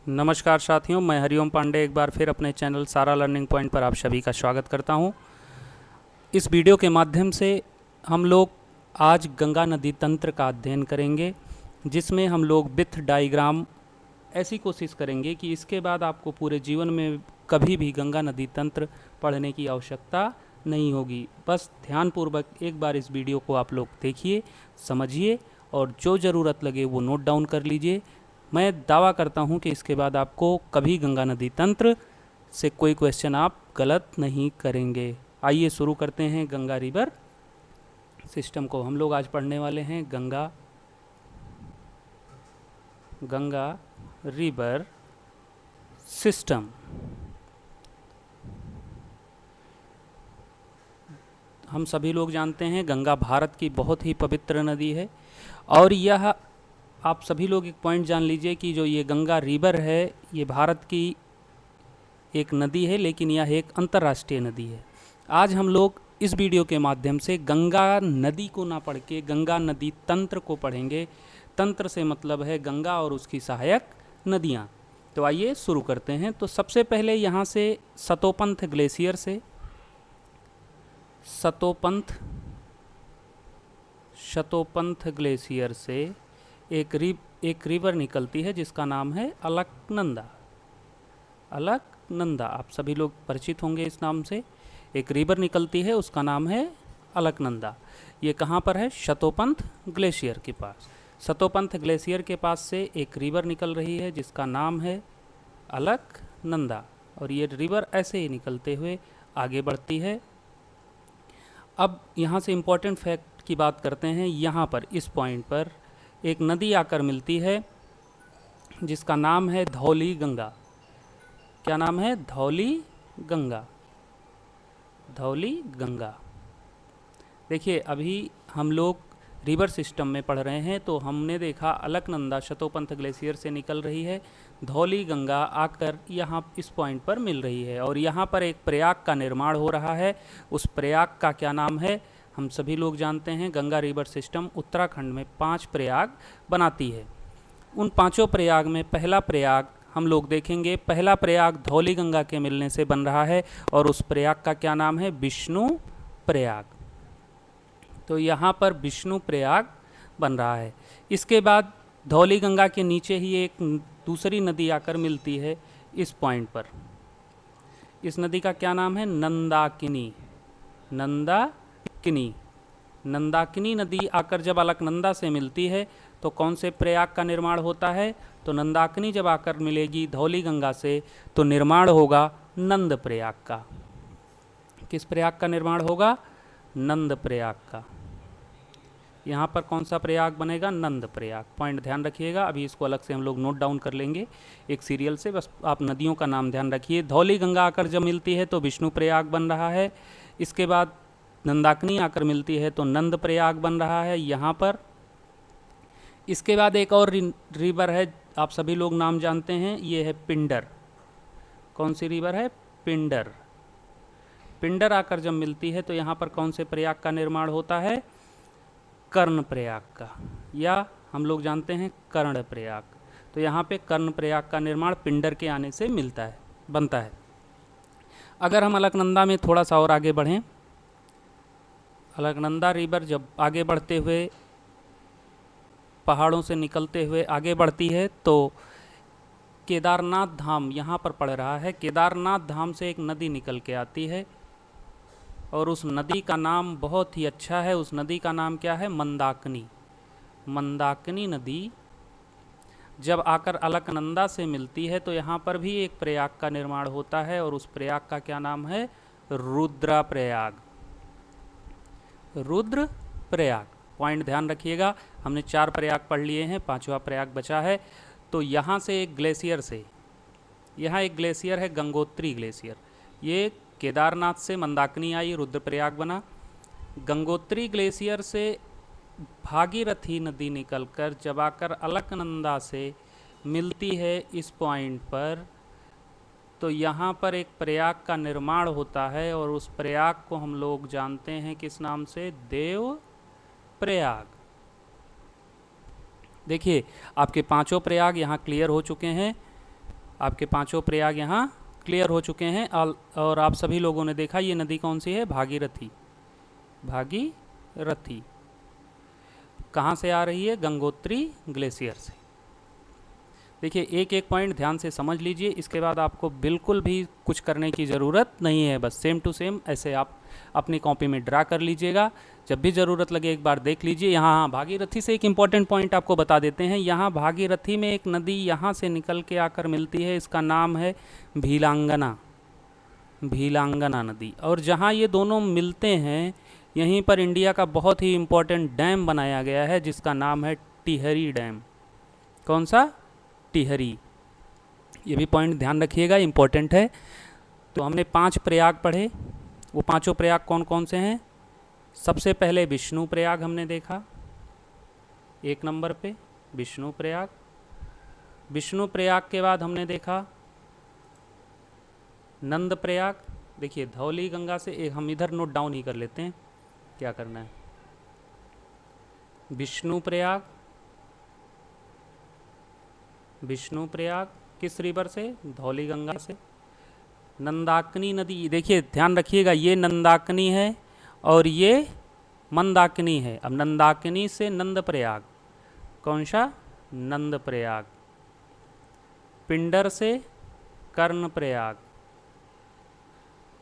नमस्कार साथियों, मैं हरिओम पांडे एक बार फिर अपने चैनल सारा लर्निंग पॉइंट पर आप सभी का स्वागत करता हूं। इस वीडियो के माध्यम से हम लोग आज गंगा नदी तंत्र का अध्ययन करेंगे, जिसमें हम लोग विथ डायग्राम ऐसी कोशिश करेंगे कि इसके बाद आपको पूरे जीवन में कभी भी गंगा नदी तंत्र पढ़ने की आवश्यकता नहीं होगी। बस ध्यानपूर्वक एक बार इस वीडियो को आप लोग देखिए, समझिए और जो ज़रूरत लगे वो नोट डाउन कर लीजिए। मैं दावा करता हूं कि इसके बाद आपको कभी गंगा नदी तंत्र से कोई क्वेश्चन आप गलत नहीं करेंगे। आइए शुरू करते हैं गंगा रिवर सिस्टम को। हम लोग आज पढ़ने वाले हैं गंगा रिवर सिस्टम। हम सभी लोग जानते हैं गंगा भारत की बहुत ही पवित्र नदी है, और यह आप सभी लोग एक पॉइंट जान लीजिए कि जो ये गंगा रिवर है ये भारत की एक नदी है, लेकिन यह एक अंतर्राष्ट्रीय नदी है। आज हम लोग इस वीडियो के माध्यम से गंगा नदी को ना पढ़ के गंगा नदी तंत्र को पढ़ेंगे। तंत्र से मतलब है गंगा और उसकी सहायक नदियाँ। तो आइए शुरू करते हैं। तो सबसे पहले यहाँ से सतोपंथ ग्लेशियर से शतोपंथ ग्लेशियर से एक रिवर निकलती है जिसका नाम है अलकनंदा। आप सभी लोग परिचित होंगे इस नाम से। एक रिवर निकलती है, उसका नाम है अलकनंदा। ये कहाँ पर है? शतोपंथ ग्लेशियर के पास। शतोपंथ ग्लेशियर के पास से एक रिवर निकल रही है जिसका नाम है अलकनंदा, और ये रिवर ऐसे ही निकलते हुए आगे बढ़ती है। अब यहाँ से इम्पोर्टेंट फैक्ट की बात करते हैं। यहाँ पर इस पॉइंट पर एक नदी आकर मिलती है जिसका नाम है धौली गंगा। क्या नाम है? धौली गंगा। देखिए, अभी हम लोग रिवर सिस्टम में पढ़ रहे हैं, तो हमने देखा अलकनंदा शतोपंथ ग्लेशियर से निकल रही है, धौली गंगा आकर यहाँ इस पॉइंट पर मिल रही है, और यहाँ पर एक प्रयाग का निर्माण हो रहा है। उस प्रयाग का क्या नाम है? हम सभी लोग जानते हैं गंगा रिवर सिस्टम उत्तराखंड में 5 प्रयाग बनाती है। उन 5 प्रयाग में पहला प्रयाग हम लोग देखेंगे। पहला प्रयाग धौली गंगा के मिलने से बन रहा है, और उस प्रयाग का क्या नाम है? विष्णु प्रयाग। तो यहाँ पर विष्णु प्रयाग बन रहा है। इसके बाद धौली गंगा के नीचे ही एक दूसरी नदी आकर मिलती है इस पॉइंट पर। इस नदी का क्या नाम है? नंदाकिनी नदी आकर जब अलकनंदा से मिलती है तो कौन से प्रयाग का निर्माण होता है? तो नंदाकिनी जब आकर मिलेगी धौली गंगा से तो निर्माण होगा नंद प्रयाग का। किस प्रयाग का निर्माण होगा? नंद प्रयाग का। यहाँ पर कौन सा प्रयाग बनेगा? नंद प्रयाग। पॉइंट ध्यान रखिएगा, अभी इसको अलग से हम लोग नोट डाउन कर लेंगे एक सीरियल से। बस आप नदियों का नाम ध्यान रखिए। धौली गंगा आकर जब मिलती है तो विष्णु प्रयाग बन रहा है। इसके बाद नंदाकिनी आकर मिलती है तो नंद प्रयाग बन रहा है यहाँ पर। इसके बाद एक और रिवर है, आप सभी लोग नाम जानते हैं, ये है पिंडर। कौन सी रिवर है? पिंडर आकर जब मिलती है तो यहाँ पर कौन से प्रयाग का निर्माण होता है? कर्ण प्रयाग का, या हम लोग जानते हैं कर्ण प्रयाग। तो यहाँ पे कर्ण प्रयाग का निर्माण पिंडर के आने से बनता है। अगर हम अलकनंदा में थोड़ा सा और आगे बढ़ें, अलकनंदा रिवर जब आगे बढ़ते हुए पहाड़ों से निकलते हुए आगे बढ़ती है तो केदारनाथ धाम यहाँ पर पड़ रहा है। केदारनाथ धाम से एक नदी निकल के आती है, और उस नदी का नाम बहुत ही अच्छा है। उस नदी का नाम क्या है? मंदाकिनी नदी जब आकर अलकनंदा से मिलती है तो यहाँ पर भी एक प्रयाग का निर्माण होता है, और उस प्रयाग का क्या नाम है? रुद्र प्रयाग। पॉइंट ध्यान रखिएगा, हमने 4 प्रयाग पढ़ लिए हैं, 5वां प्रयाग बचा है। तो यहाँ से एक ग्लेशियर से, यहाँ एक ग्लेशियर है गंगोत्री ग्लेशियर। ये केदारनाथ से मंदाकिनी आई, रुद्रप्रयाग बना। गंगोत्री ग्लेशियर से भागीरथी नदी निकलकर जब आकर अलकनंदा से मिलती है इस पॉइंट पर, तो यहाँ पर एक प्रयाग का निर्माण होता है, और उस प्रयाग को हम लोग जानते हैं किस नाम से? देव प्रयाग। देखिए, आपके 5 प्रयाग यहाँ क्लियर हो चुके हैं। आपके पांचों प्रयाग यहाँ क्लियर हो चुके हैं। और आप सभी लोगों ने देखा ये नदी कौन सी है, भागीरथी। भागीरथी कहाँ से आ रही है, गंगोत्री ग्लेशियर से। देखिए एक एक पॉइंट ध्यान से समझ लीजिए, इसके बाद आपको बिल्कुल भी कुछ करने की ज़रूरत नहीं है, बस सेम टू सेम ऐसे आप अपनी कॉपी में ड्रा कर लीजिएगा। जब भी ज़रूरत लगे एक बार देख लीजिए। यहाँ भागीरथी से एक इम्पॉर्टेंट पॉइंट आपको बता देते हैं। यहाँ भागीरथी में एक नदी यहाँ से निकल के आकर मिलती है, इसका नाम है भीलांगना, भीलांगना नदी। और जहाँ ये दोनों मिलते हैं यहीं पर इंडिया का बहुत ही इम्पोर्टेंट डैम बनाया गया है जिसका नाम है टिहरी डैम। कौन सा, टिहरी। ये भी पॉइंट ध्यान रखिएगा, इम्पोर्टेंट है। तो हमने 5 प्रयाग पढ़े, वो पांचों प्रयाग कौन कौन से हैं। सबसे पहले विष्णु प्रयाग हमने देखा, 1 नंबर पे विष्णु प्रयाग। विष्णु प्रयाग के बाद हमने देखा नंद प्रयाग। देखिए धौली गंगा से एक हम इधर नोट डाउन ही कर लेते हैं क्या करना है। विष्णु प्रयाग, विष्णु प्रयाग किस रिवर से, धौली गंगा से। नंदाकिनी नदी, देखिए ध्यान रखिएगा ये नंदाकिनी है और ये मंदाकिनी है। अब नंदाकिनी से नंद प्रयाग, कौन सा, नंद प्रयाग। पिंडर से कर्ण प्रयाग।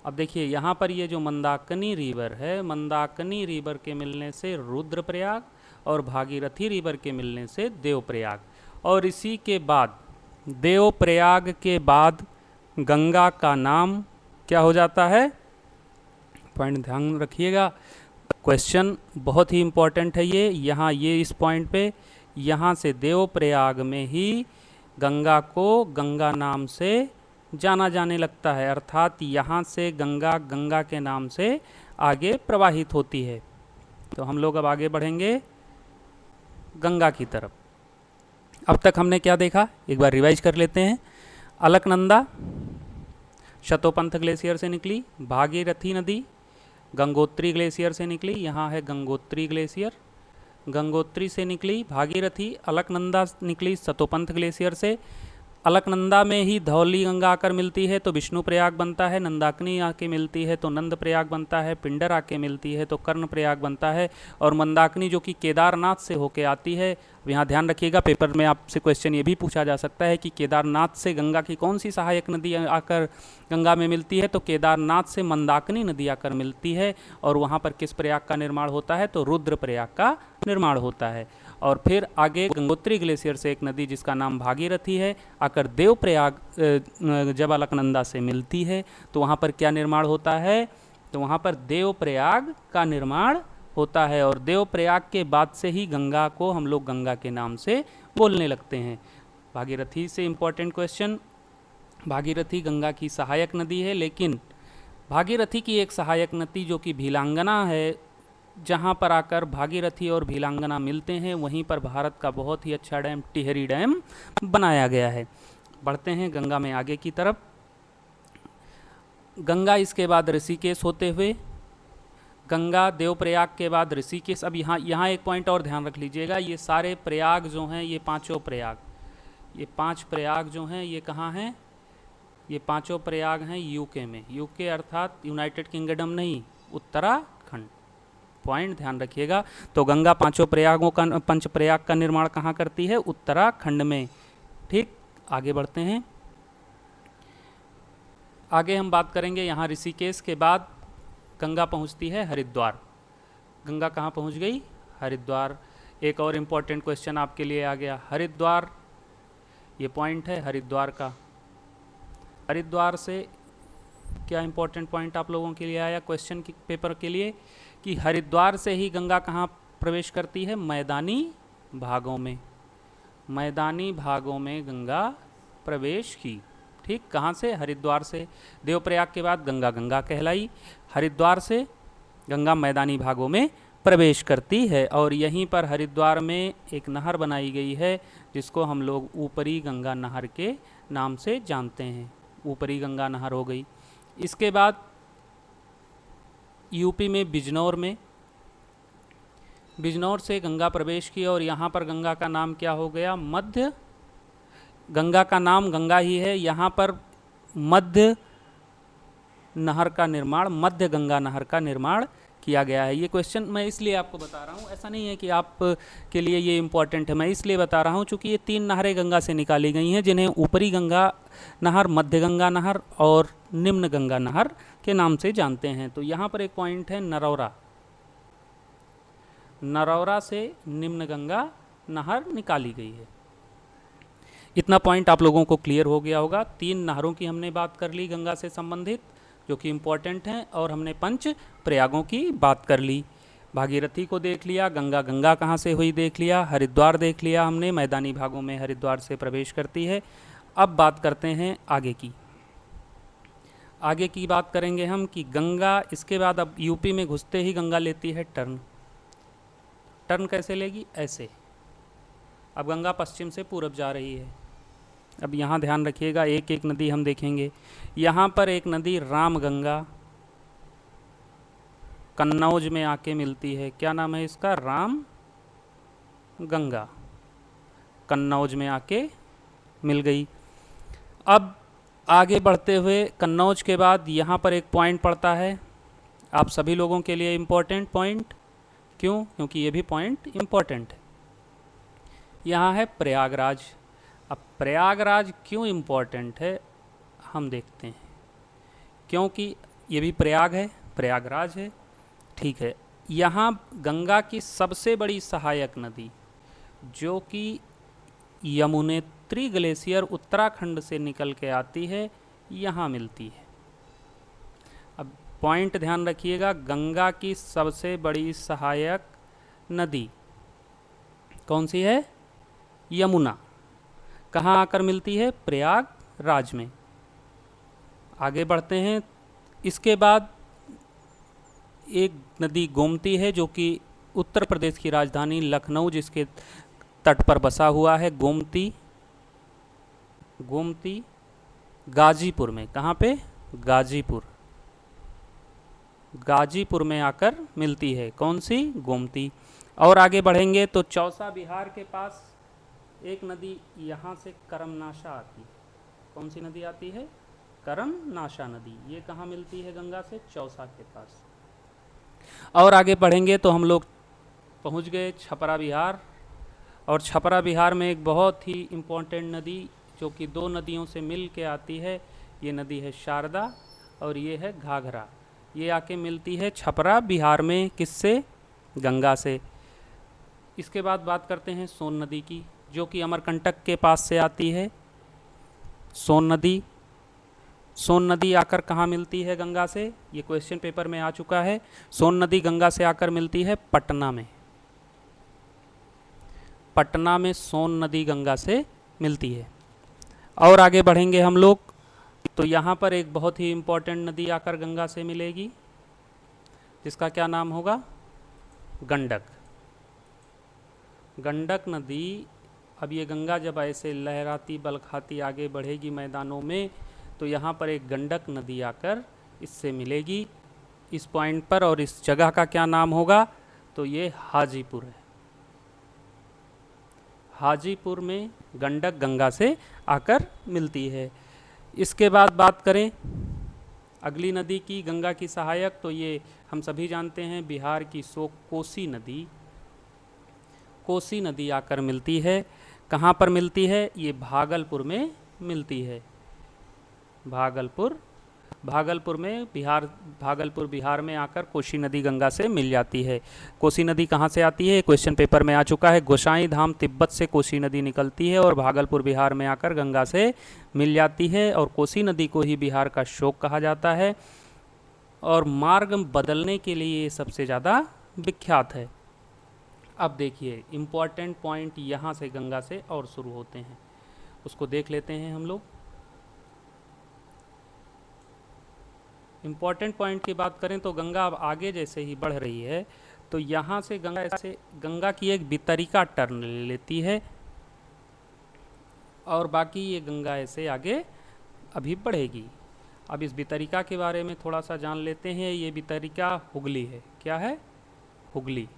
अब देखिए यहाँ पर ये जो मंदाकिनी रिवर है, मंदाकिनी रिवर के मिलने से रुद्रप्रयाग और भागीरथी रिवर के मिलने से देवप्रयाग। और इसी के बाद देवप्रयाग के बाद गंगा का नाम क्या हो जाता है, पॉइंट ध्यान रखिएगा, क्वेश्चन बहुत ही इम्पोर्टेंट है ये। यहाँ ये इस पॉइंट पे, यहाँ से देवप्रयाग में ही गंगा को गंगा नाम से जाना जाने लगता है, अर्थात यहाँ से गंगा गंगा के नाम से आगे प्रवाहित होती है। तो हम लोग अब आगे बढ़ेंगे गंगा की तरफ। अब तक हमने क्या देखा, एक बार रिवाइज कर लेते हैं। अलकनंदा शतोपंथ ग्लेशियर से निकली, भागीरथी नदी गंगोत्री ग्लेशियर से निकली, यहाँ है गंगोत्री ग्लेशियर। गंगोत्री से निकली भागीरथी, अलकनंदा निकली शतोपंथ ग्लेशियर से। अलकनंदा में ही धौली गंगा आकर मिलती है तो विष्णु प्रयाग बनता है, नंदाकिनी आके मिलती है तो नंद प्रयाग बनता है, पिंडर आके मिलती है तो कर्ण प्रयाग बनता है, और मंदाकिनी जो कि केदारनाथ से होके आती है। यहाँ ध्यान रखिएगा, पेपर में आपसे क्वेश्चन ये भी पूछा जा सकता है कि केदारनाथ से गंगा की कौन सी सहायक नदी आकर गंगा में मिलती है, तो केदारनाथ से मंदाकिनी नदी आकर मिलती है और वहाँ पर किस प्रयाग का निर्माण होता है, तो रुद्र प्रयाग का निर्माण होता है। और फिर आगे गंगोत्री ग्लेशियर से एक नदी जिसका नाम भागीरथी है आकर देवप्रयाग जब अलकनंदा से मिलती है तो वहाँ पर क्या निर्माण होता है, तो वहाँ पर देवप्रयाग का निर्माण होता है। और देवप्रयाग के बाद से ही गंगा को हम लोग गंगा के नाम से बोलने लगते हैं। भागीरथी से इम्पोर्टेंट क्वेश्चन, भागीरथी गंगा की सहायक नदी है, लेकिन भागीरथी की एक सहायक नदी जो कि भीलांगना है, जहाँ पर आकर भागीरथी और भीलांगना मिलते हैं वहीं पर भारत का बहुत ही अच्छा डैम टिहरी डैम बनाया गया है। बढ़ते हैं गंगा में आगे की तरफ। गंगा इसके बाद ऋषिकेश होते हुए, गंगा देवप्रयाग के बाद ऋषिकेश। अब यहाँ एक पॉइंट और ध्यान रख लीजिएगा, ये सारे प्रयाग जो हैं, ये पांचों प्रयाग, ये 5 प्रयाग जो हैं ये कहाँ हैं, ये पांचों प्रयाग हैं यूके में। यूके अर्थात यूनाइटेड किंगडम नहीं, उत्तराखंड। पॉइंट ध्यान रखिएगा। तो गंगा पांचों प्रयागों का, पंच प्रयाग का निर्माण कहाँ करती है, उत्तराखंड में। ठीक, आगे बढ़ते हैं। आगे हम बात करेंगे, यहाँ ऋषिकेश के बाद गंगा पहुँचती है हरिद्वार। गंगा कहाँ पहुँच गई, हरिद्वार। एक और इम्पोर्टेंट क्वेश्चन आपके लिए आ गया, हरिद्वार, ये पॉइंट है हरिद्वार का। हरिद्वार से क्या इम्पोर्टेंट पॉइंट आप लोगों के लिए आया क्वेश्चन की पेपर के लिए, कि हरिद्वार से ही गंगा कहाँ प्रवेश करती है, मैदानी भागों में। मैदानी भागों में गंगा प्रवेश की। ठीक, कहाँ से, हरिद्वार से। देवप्रयाग के बाद गंगा गंगा कहलाई, हरिद्वार से गंगा मैदानी भागों में प्रवेश करती है। और यहीं पर हरिद्वार में एक नहर बनाई गई है जिसको हम लोग ऊपरी गंगा नहर के नाम से जानते हैं। ऊपरी गंगा नहर हो गई। इसके बाद यूपी में बिजनौर से गंगा प्रवेश की और यहाँ पर गंगा का नाम क्या हो गया, मध्य गंगा का नाम गंगा ही है। यहाँ पर मध्य नहर का निर्माण, मध्य गंगा नहर का निर्माण किया गया है। ये क्वेश्चन मैं इसलिए आपको बता रहा हूँ, ऐसा नहीं है कि आप के लिए ये इम्पोर्टेंट है, मैं इसलिए बता रहा हूँ चूँकि ये 3 नहरें गंगा से निकाली गई हैं, जिन्हें ऊपरी गंगा नहर, मध्य गंगा नहर और निम्न गंगा नहर के नाम से जानते हैं। तो यहाँ पर एक पॉइंट है नरौरा, नरौरा से निम्न गंगा नहर निकाली गई है। इतना पॉइंट आप लोगों को क्लियर हो गया होगा। 3 नहरों की हमने बात कर ली गंगा से संबंधित, जो कि इम्पोर्टेंट हैं, और हमने 5 प्रयागों की बात कर ली। भागीरथी को देख लिया, गंगा गंगा कहाँ से हुई देख लिया, हरिद्वार देख लिया हमने, मैदानी भागों में हरिद्वार से प्रवेश करती है। अब बात करते हैं आगे की। आगे की बात करेंगे हम कि गंगा, इसके बाद अब यूपी में घुसते ही गंगा लेती है टर्न। टर्न कैसे लेगी? ऐसे। अब गंगा पश्चिम से पूरब जा रही है। अब यहाँ ध्यान रखिएगा, एक एक नदी हम देखेंगे। यहाँ पर एक नदी रामगंगा कन्नौज में आके मिलती है। क्या नाम है इसका? राम गंगा, कन्नौज में आके मिल गई। अब आगे बढ़ते हुए कन्नौज के बाद यहाँ पर एक पॉइंट पड़ता है, आप सभी लोगों के लिए इम्पोर्टेंट पॉइंट। क्यों? क्योंकि ये भी पॉइंट इम्पोर्टेंट है। यहाँ है प्रयागराज। अब प्रयागराज क्यों इम्पोर्टेंट है हम देखते हैं, क्योंकि ये भी प्रयाग है, प्रयागराज है, ठीक है। यहाँ गंगा की सबसे बड़ी सहायक नदी, जो कि यमुनेत्री ग्लेशियर उत्तराखंड से निकल के आती है, यहाँ मिलती है। अब पॉइंट ध्यान रखिएगा, गंगा की सबसे बड़ी सहायक नदी कौन सी है? यमुना। कहाँ आकर मिलती है? प्रयागराज में। आगे बढ़ते हैं। इसके बाद एक नदी गोमती है, जो कि उत्तर प्रदेश की राजधानी लखनऊ जिसके तट पर बसा हुआ है। गोमती, गोमती गाजीपुर में, कहाँ पे? गाजीपुर, गाजीपुर में आकर मिलती है। कौन सी? गोमती। और आगे बढ़ेंगे तो चौसा बिहार के पास एक नदी यहाँ से करमनाशा आती है। कौन सी नदी आती है? करमनाशा नदी। ये कहाँ मिलती है गंगा से? चौसा के पास। और आगे बढ़ेंगे तो हम लोग पहुँच गए छपरा बिहार, और छपरा बिहार में एक बहुत ही इम्पोर्टेंट नदी जो कि 2 नदियों से मिल के आती है, ये नदी है शारदा और ये है घाघरा। ये आके मिलती है छपरा बिहार में, किससे? गंगा से। इसके बाद बात करते हैं सोन नदी की, जो कि अमरकंटक के पास से आती है। सोन नदी, सोन नदी आकर कहाँ मिलती है गंगा से? ये क्वेश्चन पेपर में आ चुका है। सोन नदी गंगा से आकर मिलती है पटना में। पटना में सोन नदी गंगा से मिलती है। और आगे बढ़ेंगे हम लोग तो यहाँ पर एक बहुत ही इम्पोर्टेंट नदी आकर गंगा से मिलेगी, जिसका क्या नाम होगा? गंडक। गंडक नदी। अब ये गंगा जब ऐसे लहराती बलखाती आगे बढ़ेगी मैदानों में, तो यहाँ पर एक गंडक नदी आकर इससे मिलेगी इस पॉइंट पर, और इस जगह का क्या नाम होगा? तो ये हाजीपुर है। हाजीपुर में गंडक गंगा से आकर मिलती है। इसके बाद बात करें अगली नदी की, गंगा की सहायक, तो ये हम सभी जानते हैं बिहार की कोसी नदी। कोसी नदी आकर मिलती है। कहाँ पर मिलती है? ये भागलपुर में मिलती है। भागलपुर, भागलपुर में बिहार, भागलपुर बिहार में आकर कोसी नदी गंगा से मिल जाती है। कोसी नदी कहाँ से आती है? क्वेश्चन पेपर में आ चुका है। गोसाई धाम तिब्बत से कोसी नदी निकलती है और भागलपुर बिहार में आकर गंगा से मिल जाती है, और कोसी नदी को ही बिहार का शोक कहा जाता है, और मार्ग बदलने के लिए सबसे ज़्यादा विख्यात है। अब देखिए इम्पॉर्टेंट पॉइंट यहाँ से गंगा से और शुरू होते हैं, उसको देख लेते हैं हम लोग। इम्पॉर्टेंट पॉइंट की बात करें तो गंगा अब आगे जैसे ही बढ़ रही है, तो यहाँ से गंगा ऐसे गंगा की एक वितरिका टर्न ले लेती है, और बाकी ये गंगा ऐसे आगे अभी बढ़ेगी। अब इस वितरिका के बारे में थोड़ा सा जान लेते हैं। ये वितरिका हुगली है। क्या है? हुगली।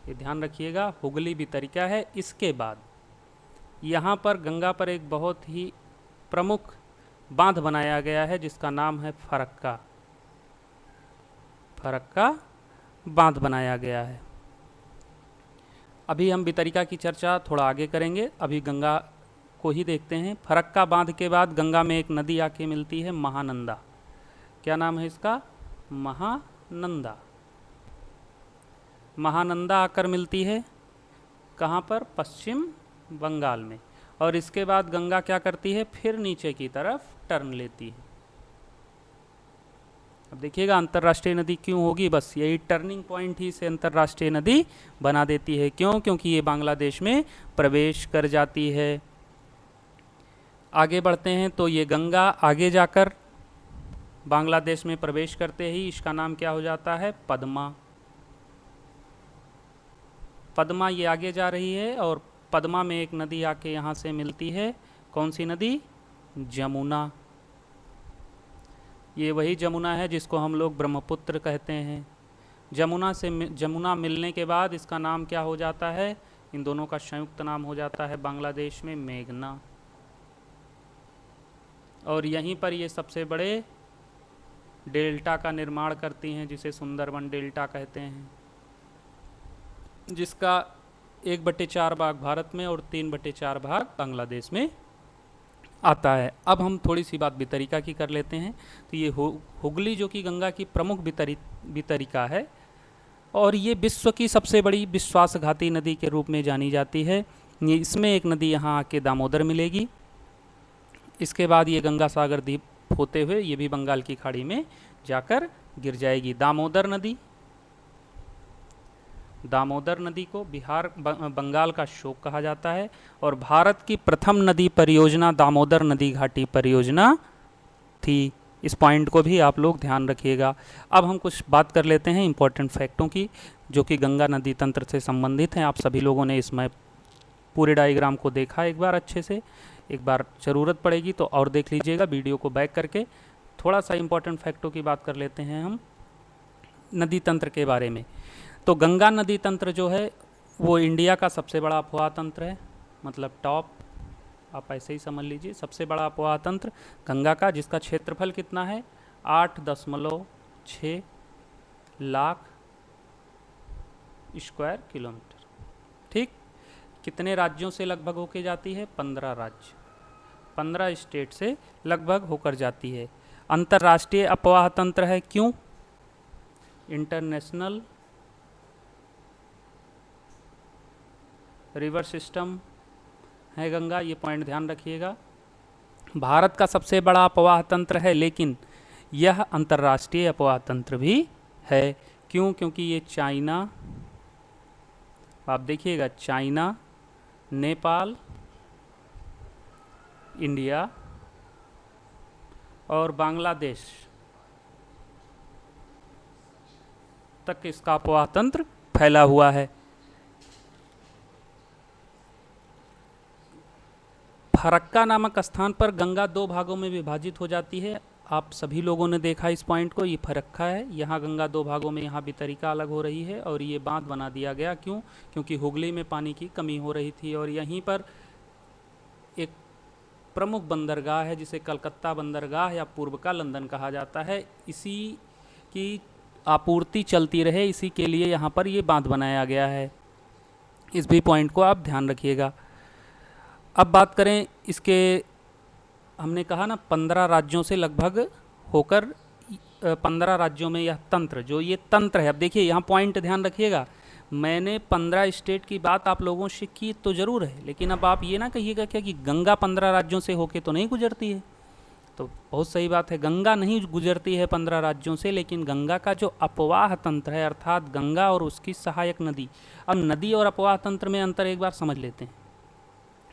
ये ध्यान रखिएगा, हुगली वितरिका है। इसके बाद यहाँ पर गंगा पर एक बहुत ही प्रमुख बांध बनाया गया है जिसका नाम है फरक्का। फरक्का बांध बनाया गया है। अभी हम भितरिका की चर्चा थोड़ा आगे करेंगे, अभी गंगा को ही देखते हैं। फरक्का बांध के बाद गंगा में एक नदी आके मिलती है, महानंदा। क्या नाम है इसका? महानंदा। महानंदा आकर मिलती है कहाँ पर? पश्चिम बंगाल में। और इसके बाद गंगा क्या करती है? फिर नीचे की तरफ टर्न लेती है। अब देखिएगा अंतर्राष्ट्रीय नदी क्यों होगी, बस यही टर्निंग पॉइंट ही से अंतर्राष्ट्रीय नदी बना देती है। क्यों? क्योंकि ये बांग्लादेश में प्रवेश कर जाती है। आगे बढ़ते हैं तो ये गंगा आगे जाकर बांग्लादेश में प्रवेश करते ही इसका नाम क्या हो जाता है? पद्मा। पद्मा ये आगे जा रही है और पद्मा में एक नदी आके यहाँ से मिलती है। कौन सी नदी? जमुना। ये वही जमुना है जिसको हम लोग ब्रह्मपुत्र कहते हैं। जमुना मिलने के बाद इसका नाम क्या हो जाता है? इन दोनों का संयुक्त नाम हो जाता है बांग्लादेश में मेघना। और यहीं पर ये सबसे बड़े डेल्टा का निर्माण करती हैं जिसे सुंदरबन डेल्टा कहते हैं, जिसका 1/4 भाग भारत में और 3/4 भाग बांग्लादेश में आता है। अब हम थोड़ी सी बात भितरिका की कर लेते हैं। तो ये हुगली जो कि गंगा की प्रमुख भितरिका है और ये विश्व की सबसे बड़ी विश्वासघाती नदी के रूप में जानी जाती है। ये इसमें एक नदी यहाँ आके दामोदर मिलेगी। इसके बाद ये गंगा सागर द्वीप होते हुए ये भी बंगाल की खाड़ी में जाकर गिर जाएगी। दामोदर नदी को बंगाल का शोक कहा जाता है और भारत की प्रथम नदी परियोजना दामोदर नदी घाटी परियोजना थी। इस पॉइंट को भी आप लोग ध्यान रखिएगा। अब हम कुछ बात कर लेते हैं इंपॉर्टेंट फैक्टों की जो कि गंगा नदी तंत्र से संबंधित हैं। आप सभी लोगों ने इसमें पूरे डायग्राम को देखा एक बार अच्छे से, एक बार ज़रूरत पड़ेगी तो और देख लीजिएगा वीडियो को बैक करके। थोड़ा सा इंपॉर्टेंट फैक्टों की बात कर लेते हैं हम नदी तंत्र के बारे में। तो गंगा नदी तंत्र जो है वो इंडिया का सबसे बड़ा अफवाह तंत्र है, मतलब टॉप, आप ऐसे ही समझ लीजिए, सबसे बड़ा अफवाह तंत्र गंगा का, जिसका क्षेत्रफल कितना है? 8.6 लाख स्क्वायर किलोमीटर। ठीक, कितने राज्यों से लगभग होके जाती है? 15 राज्य, 15 स्टेट से लगभग होकर जाती है। अंतर्राष्ट्रीय अफवाह तंत्र है। क्यों? इंटरनेशनल रिवर सिस्टम है गंगा, ये पॉइंट ध्यान रखिएगा। भारत का सबसे बड़ा अफवाह तंत्र है लेकिन यह अंतर्राष्ट्रीय अफवाह तंत्र भी है। क्यों? क्योंकि ये चाइना, आप देखिएगा, चाइना, नेपाल, इंडिया और बांग्लादेश तक इसका अफवाह तंत्र फैला हुआ है। फरक्का नामक स्थान पर गंगा 2 भागों में विभाजित हो जाती है। आप सभी लोगों ने देखा इस पॉइंट को, ये फरक्का है, यहाँ गंगा 2 भागों में, यहाँ भितरिका अलग हो रही है और ये बांध बना दिया गया। क्यों? क्योंकि हुगली में पानी की कमी हो रही थी और यहीं पर एक प्रमुख बंदरगाह है जिसे कलकत्ता बंदरगाह या पूर्व का लंदन कहा जाता है। इसी की आपूर्ति चलती रहे, इसी के लिए यहाँ पर ये बांध बनाया गया है। इस भी पॉइंट को आप ध्यान रखिएगा। अब बात करें इसके, हमने कहा ना 15 राज्यों से लगभग होकर 15 राज्यों में यह तंत्र, जो ये तंत्र है, अब देखिए यहाँ पॉइंट ध्यान रखिएगा, मैंने 15 स्टेट की बात आप लोगों से की तो ज़रूर है, लेकिन अब आप ये ना कहिएगा क्या कि गंगा 15 राज्यों से होके तो नहीं गुजरती है। तो बहुत सही बात है, गंगा नहीं गुजरती है 15 राज्यों से, लेकिन गंगा का जो अपवाह तंत्र है, अर्थात गंगा और उसकी सहायक नदी। अब नदी और अपवाह तंत्र में अंतर एक बार समझ लेते हैं,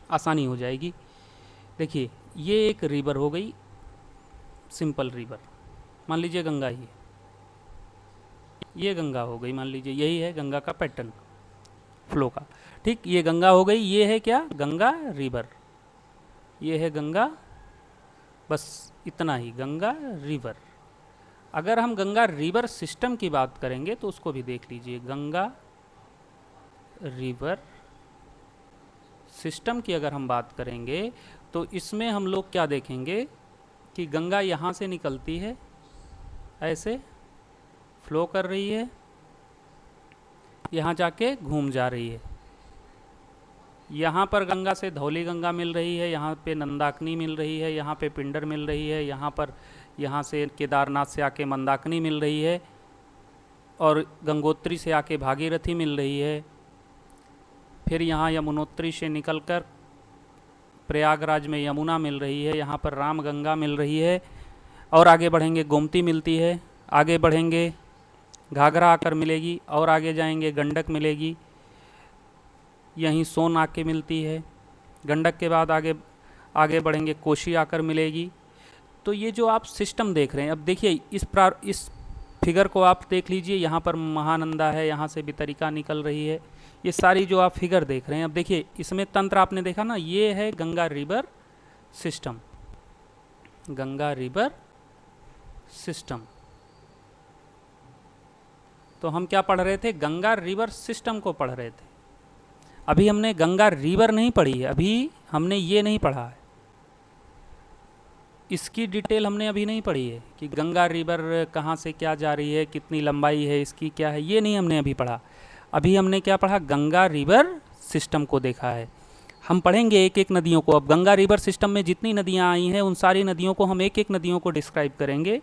आसानी हो जाएगी। देखिए ये एक रिवर हो गई, सिंपल रिवर, मान लीजिए गंगा ही है, ये गंगा हो गई, मान लीजिए यही है गंगा का पैटर्न फ्लो का। ठीक, ये गंगा हो गई, ये है क्या? गंगा रिवर, ये है गंगा, बस इतना ही, गंगा रिवर। अगर हम गंगा रिवर सिस्टम की बात करेंगे तो उसको भी देख लीजिए, गंगा रिवर सिस्टम की अगर हम बात करेंगे तो इसमें हम लोग क्या देखेंगे कि गंगा यहाँ से निकलती है, ऐसे फ्लो कर रही है, यहाँ जाके घूम जा रही है। यहाँ पर गंगा से धौली गंगा मिल रही है, यहाँ पे नंदाकिनी मिल रही है, यहाँ पे पिंडर मिल रही है, यहाँ से केदारनाथ से आके मंदाकिनी मिल रही है, और गंगोत्री से आके भागीरथी मिल रही है। फिर यहाँ यमुनोत्री से निकलकर प्रयागराज में यमुना मिल रही है, यहाँ पर राम गंगा मिल रही है, और आगे बढ़ेंगे गोमती मिलती है, आगे बढ़ेंगे घाघरा आकर मिलेगी, और आगे जाएंगे गंडक मिलेगी, यहीं सोन आके मिलती है। गंडक के बाद आगे बढ़ेंगे कोशी आकर मिलेगी। तो ये जो आप सिस्टम देख रहे हैं, अब देखिए इस फिगर को आप देख लीजिए, यहाँ पर महानंदा है, यहाँ से वितरिका निकल रही है, ये सारी जो आप फिगर देख रहे हैं। अब देखिए इसमें तंत्र आपने देखा ना, ये है Ganga river system, Ganga river system. तो हम क्या पढ़ रहे थे? गंगा रिवर सिस्टम को पढ़ रहे थे। अभी हमने गंगा रिवर नहीं पढ़ी है, अभी हमने ये नहीं पढ़ा है, इसकी डिटेल हमने अभी नहीं पढ़ी है कि गंगा रिवर कहाँ से क्या जा रही है, कितनी लंबाई है इसकी, क्या है, ये नहीं हमने अभी पढ़ा। अभी हमने क्या पढ़ा? गंगा रिवर सिस्टम को देखा है। हम पढ़ेंगे एक एक नदियों को। अब गंगा रिवर सिस्टम में जितनी नदियाँ आई हैं उन सारी नदियों को हम एक एक नदियों को डिस्क्राइब करेंगे।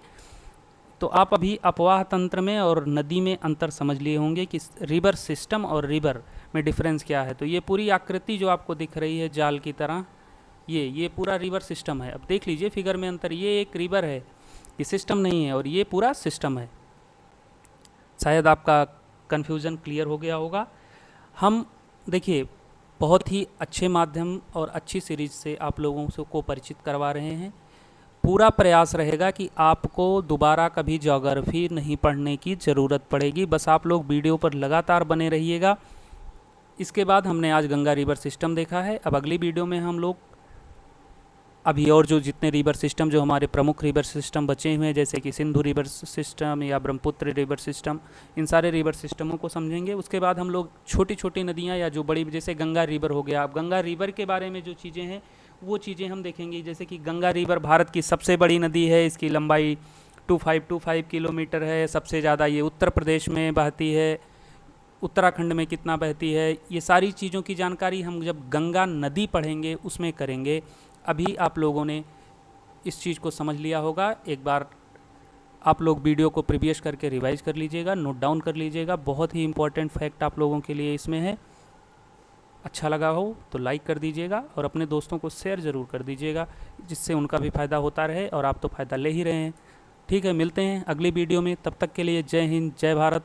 तो आप अभी अपवाह तंत्र में और नदी में अंतर समझ लिए होंगे कि रिवर सिस्टम और रिवर में डिफरेंस क्या है। तो ये पूरी आकृति जो आपको दिख रही है जाल की तरह, ये पूरा रिवर सिस्टम है। अब देख लीजिए फिगर में अंतर, ये एक रिवर है, ये सिस्टम नहीं है, और ये पूरा सिस्टम है। शायद आपका कन्फ्यूज़न क्लियर हो गया होगा। हम देखिए बहुत ही अच्छे माध्यम और अच्छी सीरीज से आप लोगों को परिचित करवा रहे हैं। पूरा प्रयास रहेगा कि आपको दोबारा कभी ज्योग्राफी नहीं पढ़ने की ज़रूरत पड़ेगी, बस आप लोग वीडियो पर लगातार बने रहिएगा। इसके बाद हमने आज गंगा रिवर सिस्टम देखा है। अब अगली वीडियो में हम लोग अभी और जो जितने रिवर सिस्टम जो हमारे प्रमुख रिवर सिस्टम बचे हुए हैं, जैसे कि सिंधु रिवर सिस्टम या ब्रह्मपुत्र रिवर सिस्टम, इन सारे रिवर सिस्टमों को समझेंगे। उसके बाद हम लोग छोटी छोटी नदियाँ या जो बड़ी, जैसे गंगा रिवर हो गया, अब गंगा रिवर के बारे में जो चीज़ें हैं वो चीज़ें हम देखेंगे। जैसे कि गंगा रिवर भारत की सबसे बड़ी नदी है, इसकी लंबाई 2525 किलोमीटर है, सबसे ज़्यादा ये उत्तर प्रदेश में बहती है, उत्तराखंड में कितना बहती है, ये सारी चीज़ों की जानकारी हम जब गंगा नदी पढ़ेंगे उसमें करेंगे। अभी आप लोगों ने इस चीज़ को समझ लिया होगा। एक बार आप लोग वीडियो को प्रीवियस करके रिवाइज कर लीजिएगा, नोट डाउन कर लीजिएगा, बहुत ही इंपॉर्टेंट फैक्ट आप लोगों के लिए इसमें है। अच्छा लगा हो तो लाइक कर दीजिएगा और अपने दोस्तों को शेयर ज़रूर कर दीजिएगा, जिससे उनका भी फ़ायदा होता रहे और आप तो फ़ायदा ले ही रहे हैं। ठीक है, मिलते हैं अगली वीडियो में, तब तक के लिए जय हिंद, जय भारत।